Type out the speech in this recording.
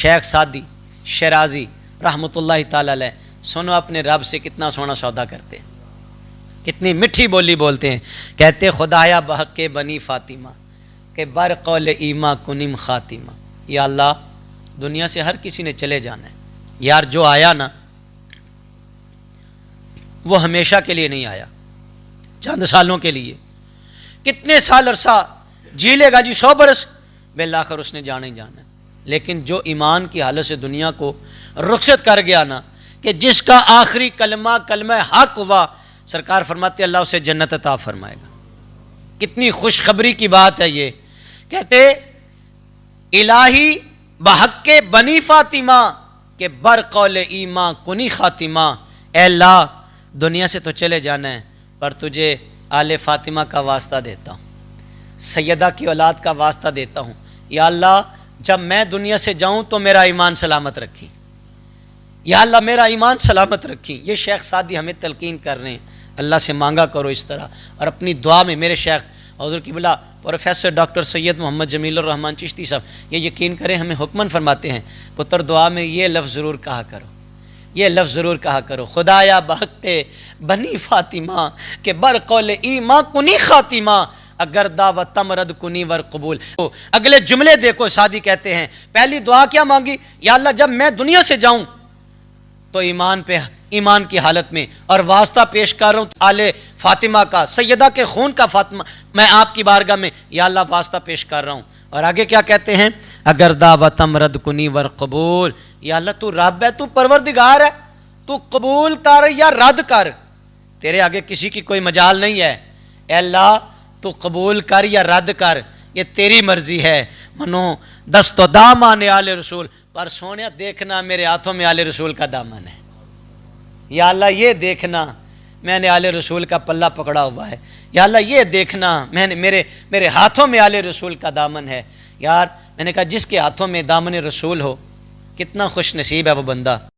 शेख सादी शराजी रहमतुल्लाह ताला अलैह, सुनो अपने रब से कितना सोना सौदा करते हैं, कितनी मिठी बोली बोलते हैं। कहते खुदाया बहक के बनी फातिमा के बर कौल ईमा कुनिम खातिमा। या अल्लाह, दुनिया से हर किसी ने चले जाना है यार, जो आया ना वो हमेशा के लिए नहीं आया, चंद सालों के लिए। कितने साल अरसा जी लेगा जी, 100 बरस, बिलाखिर उसने जाना ही जाना है। लेकिन जो ईमान की हालत से दुनिया को रुखसत कर गया ना, कि जिसका आखिरी कलमा कलमा हक हुआ, सरकार फरमाते अल्लाह उसे जन्नत अता फरमाएगा। कितनी खुशखबरी की बात है ये। कहते इलाही बहक्के बनी फातिमा के बर कौल ईमा कुनी खातिमा। ए अल्लाह, दुनिया से तो चले जाना है, पर तुझे आले फातिमा का वास्ता देता हूँ, सैयदा की औलाद का वास्ता देता हूँ। या अल्लाह, जब मैं दुनिया से जाऊँ तो मेरा ईमान सलामत रखी, या अल्लाह मेरा ईमान सलामत रखी। ये शेख सादी हमें तलकीन कर रहे हैं, अल्लाह से मांगा करो इस तरह। और अपनी दुआ में मेरे शेख हुज़ूर क़िबला प्रोफेसर डॉक्टर सैयद मोहम्मद जमील उर रहमान चिश्ती साहब ये यकीन करें हमें हुक्मन फरमाते हैं, पुत्र दुआ में ये लफ्ज़ ज़रूर कहा करो, ये लफ्ज़ ज़रूर कहा करो, खुदाया बहक़्क़े बनी फातिमा के बर कौल ईमा कुनी खातिमा अगर दावत तमरद कुनी वर कबूल। तो अगले जुमले देखो, सादी कहते हैं पहली दुआ क्या मांगी, या अल्लाह जब मैं दुनिया से जाऊँ तो ईमान की हालत में, और वास्ता पेश कर रहा हूँ आले फातिमा का, सैयदा के खून का फातिमा, मैं आपकी बारगाह में या अल्लाह वास्ता पेश कर रहा हूँ। और आगे क्या कहते हैं, अगर दावत अमरद कुनी वर कबूल। या अल्लाह तू रब है, तू परवरदिगार है, तू कबूल कर या रद्द कर, तेरे आगे किसी की कोई मजाल नहीं है। अल्लाह तू कबूल कर या रद्द कर, ये तेरी मर्जी है। मनो दस्तो दामान आले रसूल, पर सोनिया देखना मेरे हाथों में आले रसूल का दामन है। या अल्लाह ये देखना मैंने आले रसूल का पल्ला पकड़ा हुआ है। या अल्लाह ये देखना मैंने मेरे हाथों में आले रसूल का दामन है। यार मैंने कहा जिसके हाथों में दामन रसूल हो, कितना खुश नसीब है वो बंदा।